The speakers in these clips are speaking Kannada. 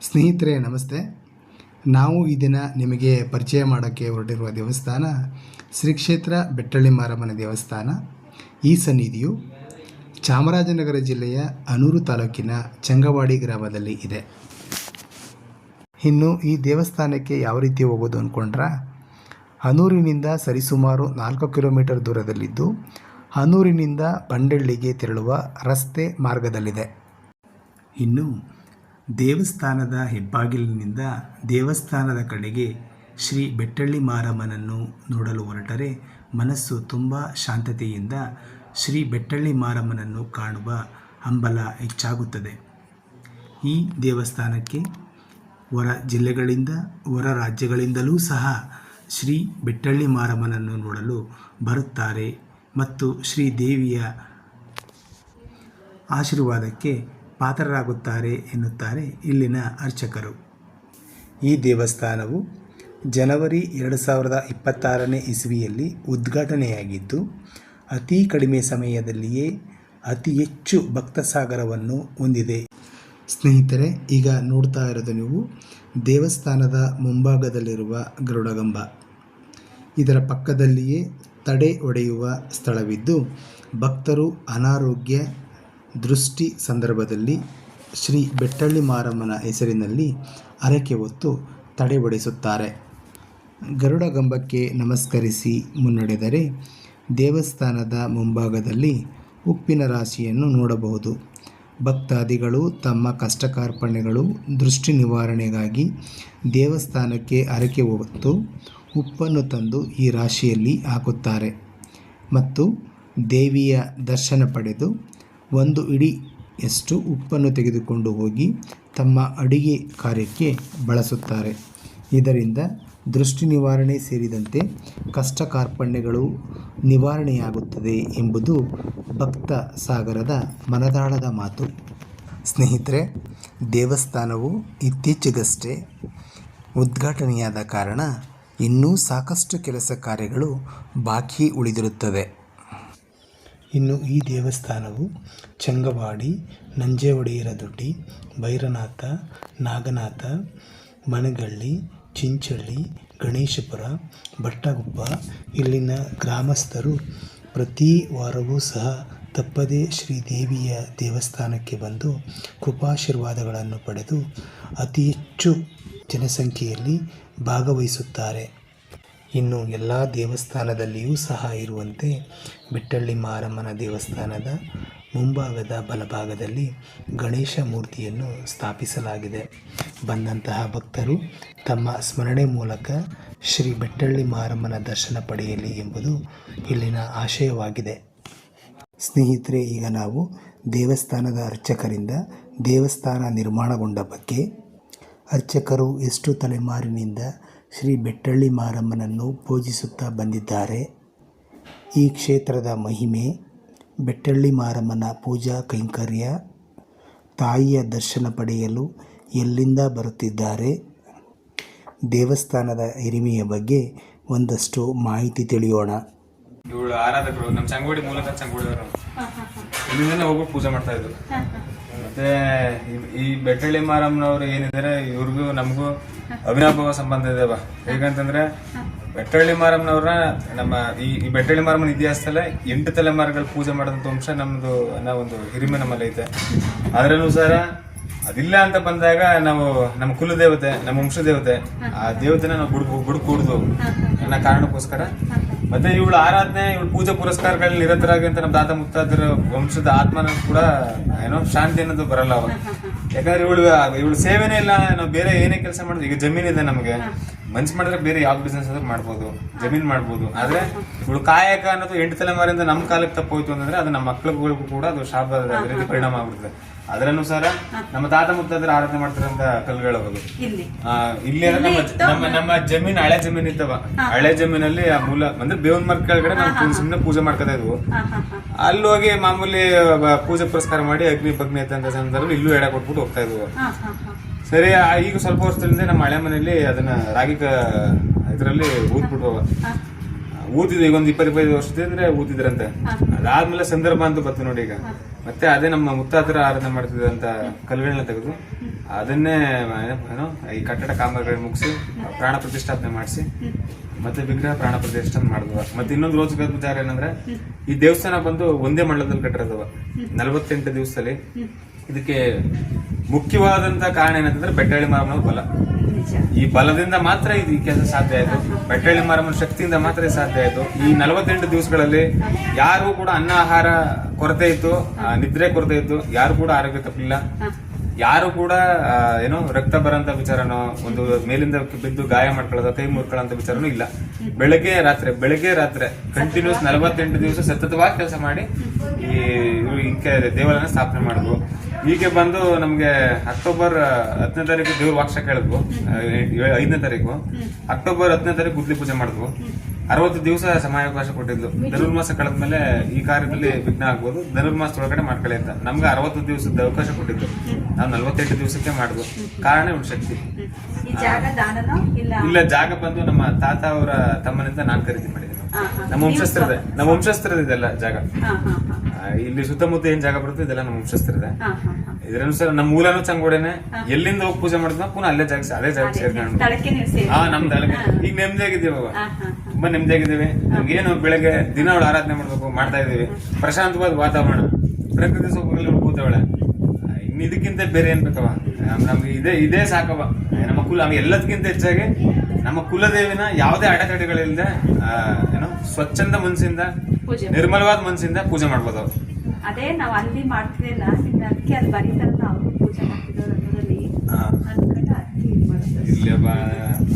ಸ್ನೇಹಿತರೆ ನಮಸ್ತೆ. ನಾವು ಈ ದಿನ ನಿಮಗೆ ಪರಿಚಯ ಮಾಡೋಕ್ಕೆ ಹೊರಟಿರುವ ದೇವಸ್ಥಾನ ಶ್ರೀ ಕ್ಷೇತ್ರ ಬೆಟ್ಟಳ್ಳಿ ಮಾರಮ್ಮನ ದೇವಸ್ಥಾನ. ಈ ಸನ್ನಿಧಿಯು ಚಾಮರಾಜನಗರ ಜಿಲ್ಲೆಯ ಅನೂರು ತಾಲೂಕಿನ ಚಂಗವಾಡಿ ಗ್ರಾಮದಲ್ಲಿ ಇದೆ. ಇನ್ನು ಈ ದೇವಸ್ಥಾನಕ್ಕೆ ಯಾವ ರೀತಿ ಹೋಗೋದು ಅಂದ್ಕೊಂಡ್ರೆ, ಅನೂರಿನಿಂದ ಸರಿಸುಮಾರು 4 ಕಿಲೋಮೀಟರ್ ದೂರದಲ್ಲಿದ್ದು ಅನೂರಿನಿಂದ ಬಂಡೆಳ್ಳಿಗೆ ತೆರಳುವ ರಸ್ತೆ ಮಾರ್ಗದಲ್ಲಿದೆ. ಇನ್ನು ದೇವಸ್ಥಾನದ ಹೆಬ್ಬಾಗಿಲಿನಿಂದ ದೇವಸ್ಥಾನದ ಕಡೆಗೆ ಶ್ರೀ ಬೆಟ್ಟಳ್ಳಿ ಮಾರಮ್ಮನನ್ನು ನೋಡಲು ಹೊರಟರೆ ಮನಸ್ಸು ತುಂಬ ಶಾಂತತೆಯಿಂದ ಶ್ರೀ ಬೆಟ್ಟಳ್ಳಿ ಮಾರಮ್ಮನನ್ನು ಕಾಣುವ ಹಂಬಲ ಹೆಚ್ಚಾಗುತ್ತದೆ. ಈ ದೇವಸ್ಥಾನಕ್ಕೆ ಹೊರ ಜಿಲ್ಲೆಗಳಿಂದ ಹೊರ ರಾಜ್ಯಗಳಿಂದಲೂ ಸಹ ಶ್ರೀ ಬೆಟ್ಟಳ್ಳಿ ಮಾರಮ್ಮನನ್ನು ನೋಡಲು ಬರುತ್ತಾರೆ ಮತ್ತು ಶ್ರೀದೇವಿಯ ಆಶೀರ್ವಾದಕ್ಕೆ ಪಾತ್ರರಾಗುತ್ತಾರೆ ಎನ್ನುತ್ತಾರೆ ಇಲ್ಲಿನ ಅರ್ಚಕರು. ಈ ದೇವಸ್ಥಾನವು ಜನವರಿ 2026ನೇ ಇಸವಿಯಲ್ಲಿ ಉದ್ಘಾಟನೆಯಾಗಿದ್ದು ಅತಿ ಕಡಿಮೆ ಸಮಯದಲ್ಲಿಯೇ ಅತಿ ಹೆಚ್ಚು ಭಕ್ತ ಸಾಗರವನ್ನು ಹೊಂದಿದೆ. ಸ್ನೇಹಿತರೆ, ಈಗ ನೋಡ್ತಾ ಇರೋದು ನೀವು ದೇವಸ್ಥಾನದ ಮುಂಭಾಗದಲ್ಲಿರುವ ಗರುಡಗಂಬ. ಇದರ ಪಕ್ಕದಲ್ಲಿಯೇ ತಡೆ ಒಡೆಯುವ ಸ್ಥಳವಿದ್ದು ಭಕ್ತರು ಅನಾರೋಗ್ಯ ದೃಷ್ಟಿ ಸಂದರ್ಭದಲ್ಲಿ ಶ್ರೀ ಬೆಟ್ಟಳ್ಳಿ ಮಾರಮ್ಮನ ಹೆಸರಿನಲ್ಲಿ ಹರಕೆ ಹೊತ್ತು ತಡೆ ಒಡೆಸುತ್ತಾರೆ. ಗರುಡಗಂಬಕ್ಕೆ ನಮಸ್ಕರಿಸಿ ಮುನ್ನಡೆದರೆ ದೇವಸ್ಥಾನದ ಮುಂಭಾಗದಲ್ಲಿ ಉಪ್ಪಿನ ರಾಶಿಯನ್ನು ನೋಡಬಹುದು. ಭಕ್ತಾದಿಗಳು ತಮ್ಮ ಕಷ್ಟ ಕಾರ್ಪಣ್ಯಗಳು ದೃಷ್ಟಿ ನಿವಾರಣೆಗಾಗಿ ದೇವಸ್ಥಾನಕ್ಕೆ ಹರಕೆ ಹೊತ್ತು ಉಪ್ಪನ್ನು ತಂದು ಈ ರಾಶಿಯಲ್ಲಿ ಹಾಕುತ್ತಾರೆ ಮತ್ತು ದೇವಿಯ ದರ್ಶನ ಪಡೆದು 1 ಹಿಡಿಯಷ್ಟು ಉಪ್ಪನ್ನು ತೆಗೆದುಕೊಂಡು ಹೋಗಿ ತಮ್ಮ ಅಡಿಗೆ ಕಾರ್ಯಕ್ಕೆ ಬಳಸುತ್ತಾರೆ. ಇದರಿಂದ ದೃಷ್ಟಿ ನಿವಾರಣೆ ಸೇರಿದಂತೆ ಕಷ್ಟ ಕಾರ್ಪಣ್ಯಗಳು ನಿವಾರಣೆಯಾಗುತ್ತದೆ ಎಂಬುದು ಭಕ್ತ ಸಾಗರದ ಮನದಾಳದ ಮಾತು. ಸ್ನೇಹಿತರೆ, ದೇವಸ್ಥಾನವು ಇತ್ತೀಚೆಗಷ್ಟೇ ಉದ್ಘಾಟನೆಯಾದ ಕಾರಣ ಇನ್ನೂ ಸಾಕಷ್ಟು ಕೆಲಸ ಕಾರ್ಯಗಳು ಬಾಕಿ ಉಳಿದಿರುತ್ತದೆ. ಇನ್ನು ಈ ದೇವಸ್ಥಾನವು ಚಂಗವಾಡಿ, ನಂಜೇಒಡೆಯರದೊಡ್ಡಿ, ಭೈರನಾಥ, ನಾಗನಾಥ, ಮನಗಳ್ಳಿ, ಚಿಂಚಳ್ಳಿ, ಗಣೇಶಪುರ, ಭಟ್ಟಗುಪ್ಪ ಇಲ್ಲಿನ ಗ್ರಾಮಸ್ಥರು ಪ್ರತಿ ವಾರವೂ ಸಹ ತಪ್ಪದೇ ಶ್ರೀದೇವಿಯ ದೇವಸ್ಥಾನಕ್ಕೆ ಬಂದು ಕೃಪಾಶೀರ್ವಾದಗಳನ್ನು ಪಡೆದು ಅತಿ ಹೆಚ್ಚು ಜನಸಂಖ್ಯೆಯಲ್ಲಿ ಭಾಗವಹಿಸುತ್ತಾರೆ. ಇನ್ನು ಎಲ್ಲ ದೇವಸ್ಥಾನದಲ್ಲಿಯೂ ಸಹ ಇರುವಂತೆ ಬೆಟ್ಟಳ್ಳಿ ಮಾರಮ್ಮನ ದೇವಸ್ಥಾನದ ಮುಂಭಾಗದ ಬಲಭಾಗದಲ್ಲಿ ಗಣೇಶ ಮೂರ್ತಿಯನ್ನು ಸ್ಥಾಪಿಸಲಾಗಿದೆ. ಬಂದಂತಹ ಭಕ್ತರು ತಮ್ಮ ಸ್ಮರಣೆ ಮೂಲಕ ಶ್ರೀ ಬೆಟ್ಟಳ್ಳಿ ಮಾರಮ್ಮನ ದರ್ಶನ ಪಡೆಯಲಿ ಎಂಬುದು ಇಲ್ಲಿನ ಆಶಯವಾಗಿದೆ. ಸ್ನೇಹಿತರೆ, ಈಗ ನಾವು ದೇವಸ್ಥಾನದ ಅರ್ಚಕರಿಂದ ದೇವಸ್ಥಾನ ನಿರ್ಮಾಣಗೊಂಡ ಬಗ್ಗೆ, ಅರ್ಚಕರು ಎಷ್ಟು ತಲೆಮಾರಿನಿಂದ ಶ್ರೀ ಬೆಟ್ಟಳ್ಳಿ ಮಾರಮ್ಮನನ್ನು ಪೂಜಿಸುತ್ತಾ ಬಂದಿದ್ದಾರೆ, ಈ ಕ್ಷೇತ್ರದ ಮಹಿಮೆ, ಬೆಟ್ಟಳ್ಳಿ ಮಾರಮ್ಮನ ಪೂಜಾ ಕೈಂಕರ್ಯ, ತಾಯಿಯ ದರ್ಶನ ಪಡೆಯಲು ಎಲ್ಲಿಂದ ಬರುತ್ತಿದ್ದಾರೆ, ದೇವಸ್ಥಾನದ ಹಿರಿಮೆಯ ಬಗ್ಗೆ ಒಂದಷ್ಟು ಮಾಹಿತಿ ತಿಳಿಯೋಣ. ಇವಳು ಆರಾಧಕರು ನಮ್ಮ ಚಂಗೋಡಿ ಮೂಲಕ ಚಂಗೋಡಿಯವರು ಇಲ್ಲಿಂದ ಹೋಗ್ಬಿಟ್ಟು ಪೂಜೆ ಮಾಡ್ತಾ ಇದ್ರು. ಮತ್ತೆ ಈ ಬೆಟ್ಟಳ್ಳಿ ಮಾರಮ್ಮನವ್ರು ಏನಿದ್ದಾರೆ ಇವ್ರಿಗೂ ನಮಗೂ ಅವಿನಾಭಾವ ಸಂಬಂಧ ಇದೆ. ಹೇಗಂತಂದ್ರೆ ಬೆಟ್ಟಳ್ಳಿ ಮಾರಮ್ಮನವ್ರ ನಮ್ಮ ಈ ಬೆಟ್ಟಳ್ಳಿ ಮಾರಮ್ಮನ ಇತಿಹಾಸದಲ್ಲೇ 8 ತಲೆಮಾರುಗಳು ಪೂಜೆ ಮಾಡಿದಂತ ವಂಶ ನಮ್ದು ಅನ್ನೋ ಒಂದು ಹಿರಿಮೆ ನಮ್ಮಲ್ಲಿ ಐತೆ. ಅದರಲ್ಲೂ ಸಹ ಅದಿಲ್ಲ ಅಂತ ಬಂದಾಗ ನಾವು ನಮ್ಮ ಕುಲ ದೇವತೆ, ನಮ್ಮ ವಂಶ ದೇವತೆ, ಆ ದೇವತೆನ ನಾವು ಬುಡ್ಕೂಡ್ದು ಅನ್ನೋ ಕಾರಣಕ್ಕೋಸ್ಕರ ಮತ್ತೆ ಇವಳು ಆರಾಧನೆ, ಇವಳು ಪೂಜಾ ಪುರಸ್ಕಾರಗಳಲ್ಲಿ ನಿರತರಾಗಿ ಅಂತ ನಮ್ಮ ತಾತ ಮುತ್ತಾದರ ವಂಶದ ಆತ್ಮನ ಕೂಡ ಏನೋ ಶಾಂತಿ ಅನ್ನೋದು ಬರಲ್ಲ ಅವಾಗ. ಯಾಕಂದ್ರೆ ಇವಳು ಸೇವೆನೇ ಇಲ್ಲ. ನಾವು ಬೇರೆ ಏನೇ ಕೆಲಸ ಮಾಡಿದ್ವಿ, ಈಗ ಜಮೀನಿದೆ ನಮಗೆ, ಮನ್ಸು ಮಾಡಿದ್ರೆ ಬೇರೆ ಯಾವ ಬಿಸ್ನೆಸ್ ಆದ್ರೂ ಮಾಡ್ಬೋದು, ಜಮೀನ್ ಮಾಡ್ಬೋದು. ಆದ್ರೆ ಇವಳು ಕಾಯಕ ಅನ್ನೋದು 8 ತಲೆಮಾರಿಂದ ನಮ್ಮ ಕಾಲಕ್ಕೆ ತಪ್ಪೋಯ್ತು ಅಂತಂದ್ರೆ ಅದು ನಮ್ಮ ಮಕ್ಳುಗಳಿಗೂ ಕೂಡ ಅದು ಶಾಪದ ರೀತಿ ಪರಿಣಾಮ ಆಗ್ಬಿಡುತ್ತೆ. ಅದರನುಸಾರ ನಮ್ಮ ತಾತ ಮುತ್ತಾದ್ರೆ ಆರಾಧನೆ ಮಾಡ್ತಾರಂತ ಕಲ್ಗಳು ಹೋಗೋದು. ಇಲ್ಲಿ ನಮ್ಮ ಜಮೀನ್ ಹಳೆ ಜಮೀನ್ ಇದ್ದವ, ಹಳೆ ಜಮೀನಲ್ಲಿ ಆ ಮೂಲ ಅಂದ್ರೆ ಬೇವಿನ ಮರ ಕೆಳಗಡೆ ನಾವು ಸುಮ್ಮನೆ ಪೂಜೆ ಮಾಡ್ಕೊತಾ ಇದ್ವು. ಅಲ್ಲಿ ಹೋಗಿ ಮಾಮೂಲಿ ಪೂಜೆ ಪುರಸ್ಕಾರ ಮಾಡಿ ಅಗ್ನಿ ಬಗ್ನಿ ಅಂತ ಸಂದರ್ಭದಲ್ಲಿ ಇಲ್ಲೂ ಎಡೆ ಕೊಟ್ಬಿಟ್ಟು ಹೋಗ್ತಾ ಇದ್ವು. ಸರಿ, ಈಗ ಸ್ವಲ್ಪ ವರ್ಷದಿಂದ ನಮ್ಮ ಹಳೆ ಮನೆಯಲ್ಲಿ ಅದನ್ನ ರಾಗಿ ಇದರಲ್ಲಿ ಊದ್ಬಿಟ್ಟು ಊತಿದ್ರು ಈಗ ಒಂದು 20-25 ವರ್ಷದಿದ್ರೆ ಊತಿದ್ರಂತೆ. ಅದಾದ್ಮೇಲೆ ಸಂದರ್ಭ ಅಂತ ಬತ್ತು ನೋಡಿ ಈಗ. ಮತ್ತೆ ಅದೇ ನಮ್ಮ ಮುತ್ತಾತರ ಆರಾಧನೆ ಮಾಡ್ತಿದ್ದಂತ ಕಲ್ಗಳನ್ನ ತೆಗೆದು ಅದನ್ನೇ ಏನೋ ಈ ಕಟ್ಟಡ ಕಾಮಗಾರಿ ಮುಗಿಸಿ ಪ್ರಾಣ ಪ್ರತಿಷ್ಠಾಪನೆ ಮಾಡಿಸಿ ಮತ್ತೆ ವಿಗ್ರಹ ಪ್ರಾಣ ಪ್ರತಿಷ್ಠಾಪನೆ ಮಾಡಿದ್ವ. ಮತ್ತೆ ಇನ್ನೊಂದು ರೋಚಕ ವಿಚಾರ ಏನಂದ್ರೆ ಈ ದೇವಸ್ಥಾನ ಬಂದು ಒಂದೇ ಮಂಡಲದಲ್ಲಿ ಕಟ್ಟಿರೋದವ 48 ದಿವಸದಲ್ಲಿ. ಇದಕ್ಕೆ ಮುಖ್ಯವಾದಂತ ಕಾರಣ ಏನಂತಂದ್ರೆ ಬೆಟ್ಟಳ್ಳಿ ಮಾರಮ್ಮನ ಬಲ. ಈ ಬಲದಿಂದ ಮಾತ್ರ ಇದು ಈ ಕೆಲಸ ಸಾಧ್ಯ ಆಯ್ತು. ಬೆಟ್ಟಳ್ಳಿ ಮಾರಮ್ಮನ ಶಕ್ತಿಯಿಂದ ಮಾತ್ರ ಇದು ಸಾಧ್ಯ ಆಯ್ತು. ಈ 48 ದಿವಸಗಳಲ್ಲಿ ಯಾರಿಗೂ ಕೂಡ ಅನ್ನ ಆಹಾರ ಕೊರತೆ ಇತ್ತು, ನಿದ್ರೆ ಕೊರತೆ ಇತ್ತು, ಯಾರು ಕೂಡ ಆರೋಗ್ಯ ತಪ್ಪಲಿಲ್ಲ. ಯಾರು ಕೂಡ ಏನೋ ರಕ್ತ ಬರಂತ ವಿಚಾರನೋ, ಒಂದು ಮೇಲಿಂದ ಬಿದ್ದು ಗಾಯ ಮಾಡ್ಕೊಳ್ಳೋದು, ಕೈ ಮುರ್ಕೊಳ್ಳೋಂತ ವಿಚಾರನೂ ಇಲ್ಲ. ಬೆಳಗ್ಗೆ ರಾತ್ರಿ ಕಂಟಿನ್ಯೂಸ್ 48 ದಿವಸ ಸತತವಾಗಿ ಕೆಲಸ ಮಾಡಿ ಈ ದೇವಾಲಯನ ಸ್ಥಾಪನೆ ಮಾಡಿದ್ವು. ಹೀಗೆ ಬಂದು ನಮ್ಗೆ ಅಕ್ಟೋಬರ್ 10ನೇ ತಾರೀಕು ದೇವ್ರ ವಾಕ್ಷ ಕೇಳಿದ್ವು. 5ನೇ ತಾರೀಕು ಅಕ್ಟೋಬರ್ 10ನೇ ತಾರೀಕು ಗುದ್ಲಿ ಪೂಜೆ ಮಾಡಿದ್ವು. 60 ದಿವಸ ಸಮಯಾವಕಾಶ ಕೊಟ್ಟಿದ್ಲು. ಧನುರ್ಮಾಸ ಕಳೆದ್ಮೇಲೆ ಈ ಕಾರ್ಯದಲ್ಲಿ ವಿಘ್ನ ಆಗ್ಬೋದು, ಧನುರ್ಮಾಸದೊಳಗಡೆ ಮಾಡ್ಕೊಳ್ಳಿ ಅಂತ. ನಮ್ಗೆ 60 ದಿವಸದ ಅವಕಾಶ ಕೊಟ್ಟಿದ್ದು. ನಾವು 48 ದಿವಸಕ್ಕೆ ಮಾಡಿದ್ವು. ಕಾರಣ ಒಂದು ಶಕ್ತಿ. ಇಲ್ಲ, ಜಾಗ ಬಂದು ನಮ್ಮ ತಾತ ಅವರ ತಮ್ಮನಿಂದ ನಾನು ಖರೀದಿ ಮಾಡಿದ್ದೀನಿ. ನಮ್ಮ ವಂಶಸ್ಥರದ ಇದೆಲ್ಲ ಜಾಗ. ಇಲ್ಲಿ ಸುತ್ತಮುತ್ತ ಏನ್ ಜಾಗ ಬರುತ್ತೆ ಇದೆಲ್ಲ ನಮ್ಮ ವಂಶಸ್ಥರದೆ. ಇದರನುಸಾರ ನಮ್ಮ ಮೂಲನೂ ಚಂಗೋಡೆನೆ. ಎಲ್ಲಿಂದ ಹೋಗಿ ಪೂಜೆ ಮಾಡಿದ್ವಿ ಪುನಃ ಅದೇ ಜಾಗ ಸೇರ್ಕೊಂಡು ನಮ್ದು ಅಳಗೆ ಈಗ ನೆಮ್ಮದಿಯಾಗಿದ್ದೀವಿ. ತುಂಬಾ ನೆಮ್ಮದಿಯಾಗಿದ್ದೀವಿ. ನಮ್ಗೇನು ಬೆಳಗ್ಗೆ ದಿನ ಅವಳು ಆರಾಧನೆ ಮಾಡ್ತಾ ಇದೀವಿ. ಪ್ರಶಾಂತವಾದ ವಾತಾವರಣ, ಪ್ರಕೃತಿ ಸೊಪ್ಪುಗಳಲ್ಲಿ ಕೂತವಳೆ. ಇನ್ನು ಇದಕ್ಕಿಂತ ಬೇರೆ ಏನ್ ಬೇಕವ? ನಮ್ಗೆ ಇದೇ ಸಾಕವ. ನಮ್ಮ ಕುಲ ಎಲ್ಲದಕ್ಕಿಂತ ಹೆಚ್ಚಾಗಿ ನಮ್ಮ ಕುಲದೇವಿನ ಯಾವುದೇ ಅಡೆತಡೆಗಳಿಲ್ಲದೆ ಏನೋ ಸ್ವಚ್ಛಂದ ಮನಸ್ಸಿಂದ, ನಿರ್ಮಲವಾದ ಮನಸ್ಸಿಂದ ಪೂಜೆ ಮಾಡ್ಬೋದು. ಅದೇ ನಾವು ಅಲ್ಲಿ ಮಾಡ್ತಿರಲ್ಲ, ಅದಕ್ಕೆ ಅಲ್ಲಿ ಬರೀತಾರಲ್ಲ ಅವರು ಪೂಜೆ ಮಾಡ್ತಿದ್ರು ಅನ್ನೋದ್ರಲ್ಲಿ ಇಲ್ಲಪ್ಪ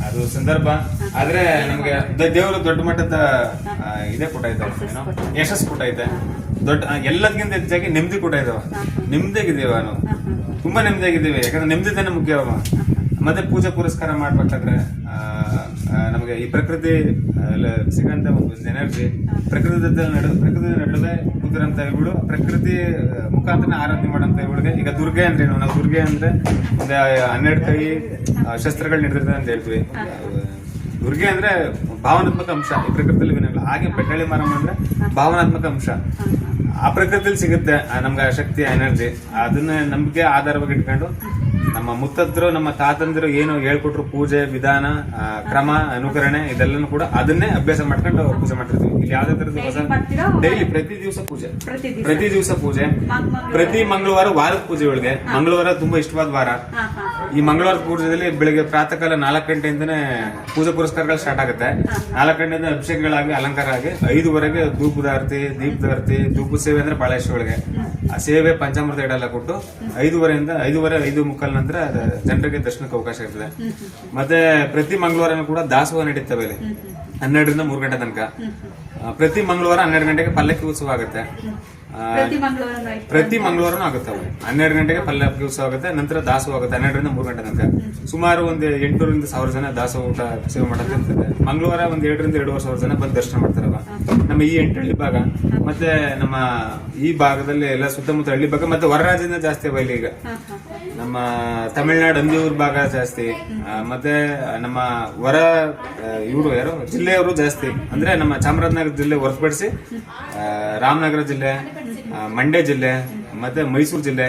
ಅದು ಸಂದರ್ಭ. ಆದ್ರೆ ನಮ್ಗೆ ದೇವರು ದೊಡ್ಡ ಮಟ್ಟದ ಇದೇ ಕೊಟ್ಟೈತೆ, ಏನೋ ಯಶಸ್ಸು ಕೊಟ್ಟೈತೆ. ದೊಡ್ಡ ಎಲ್ಲದಕ್ಕಿಂತ ಹೆಚ್ಚಾಗಿ ನೆಮ್ಮದಿ ಕೊಟ್ಟೈತವ. ನೆಮ್ಮದಿಯಾಗಿದ್ದೀವ ನಾವು, ತುಂಬಾ ನೆಮ್ಮದಿಯಾಗಿದ್ದೀವಿ. ಯಾಕಂದ್ರೆ ನೆಮ್ಮದಿನೇ ಮುಖ್ಯವ. ಮತ್ತೆ ಪೂಜೆ ಪುರಸ್ಕಾರ ಮಾಡ್ಬೇಕಾದ್ರೆ ನಮಗೆ ಈ ಪ್ರಕೃತಿ ಸಿಗಂತ ಒಂದು ಎನರ್ಜಿ, ಪ್ರಕೃತಿ ನಡುವೆ ಕೂತಿರಂತ ಇವಳು, ಪ್ರಕೃತಿ ಮುಖಾಂತರ ಆರಾಧನೆ ಮಾಡಂತ ಇವಳಿಗೆ. ಈಗ ದುರ್ಗೆ ಅಂದ್ರೆ ಏನು? ನಾವು ದುರ್ಗೆ ಅಂದ್ರೆ ಒಂದು 12 ಕೈ ಶಸ್ತ್ರಗಳು ನಡೆದಿರ್ತದೆ ಅಂತ ಹೇಳ್ತೀವಿ. ದುರ್ಗೆ ಅಂದ್ರೆ ಭಾವನಾತ್ಮಕ ಅಂಶ ಈ ಪ್ರಕೃತಿಯಲ್ಲಿ ವಿನಲ್ಲ. ಹಾಗೆ ಬೆಟ್ಟಳ್ಳಿ ಮಾರಮ್ಮ ಅಂದ್ರೆ ಭಾವನಾತ್ಮಕ ಅಂಶ. ಆ ಪ್ರಕೃತಿಯಲ್ಲಿ ಸಿಗುತ್ತೆ ನಮ್ಗೆ ಶಕ್ತಿ, ಎನರ್ಜಿ. ಅದನ್ನ ನಂಬಿಕೆ ಆಧಾರವಾಗಿ ಇಟ್ಕೊಂಡು ನಮ್ಮ ಮುತ್ತದ್ರು, ನಮ್ಮ ತಾತಂದಿರು ಏನು ಹೇಳ್ಕೊಟ್ರು ಪೂಜೆ ವಿಧಾನ, ಕ್ರಮ, ಅನುಕರಣೆ, ಇದೆಲ್ಲನೂ ಕೂಡ ಅದನ್ನೇ ಅಭ್ಯಾಸ ಮಾಡ್ಕೊಂಡು ಪೂಜೆ ಮಾಡ್ತಿರ್ತೀವಿ. ಇಲ್ಲಿ ಯಾವ್ದೇ ತರದ ಹೊಸ ಡೈಲಿ ಪ್ರತಿ ದಿವಸ ಪೂಜೆ. ಪ್ರತಿ ಮಂಗಳವಾರ ವಾರದ ಪೂಜೆ ಒಳಗೆ. ಮಂಗಳವಾರ ತುಂಬಾ ಇಷ್ಟವಾದ ವಾರ. ಈ ಮಂಗಳವಾರ ಪೂಜೆಯಲ್ಲಿ ಬೆಳಿಗ್ಗೆ ಪ್ರಾತಃ ಕಾಲ 4 ಗಂಟೆಯಿಂದನೇ ಪೂಜೆ ಪುರಸ್ಕಾರಗಳು ಸ್ಟಾರ್ಟ್ ಆಗುತ್ತೆ. 4 ಗಂಟೆಯಿಂದ ಅಭಿಷೇಕಗಳಾಗಿ ಅಲಂಕಾರ ಆಗಿ 5ವರೆಗೆ ಧೂಪದಾರತಿ, ದೀಪದಾರತಿ, ಧೂಪ ಸೇವೆ ಅಂದ್ರೆ ಬಾಳೆಶ್ವ ಒಳಗೆ ಆ ಸೇವೆ ಪಂಚಾಮೃತ ಇಡೆಲ್ಲ ಕೊಟ್ಟು 5:30 5:45 ನಂತರ ಜನರಿಗೆ ದರ್ಶನಕ್ಕೆ ಅವಕಾಶ ಇರ್ತದೆ. ಮತ್ತೆ ಪ್ರತಿ ಮಂಗಳವಾರ ಕೂಡ ದಾಸೋಹ ನಡೀತವೆ ಇಲ್ಲಿ 12ರಿಂದ 3 ಗಂಟೆ ತನಕ. ಪ್ರತಿ ಮಂಗಳವಾರ 12 ಗಂಟೆಗೆ ಪಲ್ಲಕ್ಕಿ ಉತ್ಸವ ಆಗುತ್ತೆ. ಪ್ರತಿ ಮಂಗಳವಾರನೂ ಆಗುತ್ತವೆ. 12 ಗಂಟೆಗೆ ಪಲ್ಲಕ್ಕಿ ಉತ್ಸವ ಆಗುತ್ತೆ. ನಂತರ ದಾಸೋಹ ಆಗುತ್ತೆ 12ರಿಂದ 3 ಗಂಟೆ ತನಕ. ಸುಮಾರು ಒಂದು 800ರಿಂದ 1000 ಜನ ದಾಸೋಹ ಊಟ ಸೇವೆ ಮಾಡೋದು ಇರ್ತದೆ. ಮಂಗಳವಾರ ಒಂದು 2ರಿಂದ 2,500 ಜನ ಬಂದು ದರ್ಶನ ಮಾಡ್ತಾರಲ್ಲ. ನಮ್ಮ ಈ 8 ಹಳ್ಳಿ ಭಾಗ ಮತ್ತೆ ನಮ್ಮ ಈ ಭಾಗದಲ್ಲಿ ಎಲ್ಲ ಸುತ್ತಮುತ್ತ ಹಳ್ಳಿ ಭಾಗ ಮತ್ತೆ ಹೊರ ರಾಜ್ಯದಿಂದ ಜಾಸ್ತಿ ಅವ ಇಲ್ಲಿ. ಈಗ ನಮ್ಮ ತಮಿಳುನಾಡು ಅಂದಿಯೂರ್ ಭಾಗ ಜಾಸ್ತಿ, ಮತ್ತೆ ನಮ್ಮ ಹೊರ ಇವರು ಯಾರು ಜಿಲ್ಲೆಯವರು ಜಾಸ್ತಿ. ಅಂದ್ರೆ ನಮ್ಮ ಚಾಮರಾಜನಗರ ಜಿಲ್ಲೆ ಹೊರತುಪಡಿಸಿ ರಾಮನಗರ ಜಿಲ್ಲೆ, ಮಂಡ್ಯ ಜಿಲ್ಲೆ ಮತ್ತೆ ಮೈಸೂರು ಜಿಲ್ಲೆ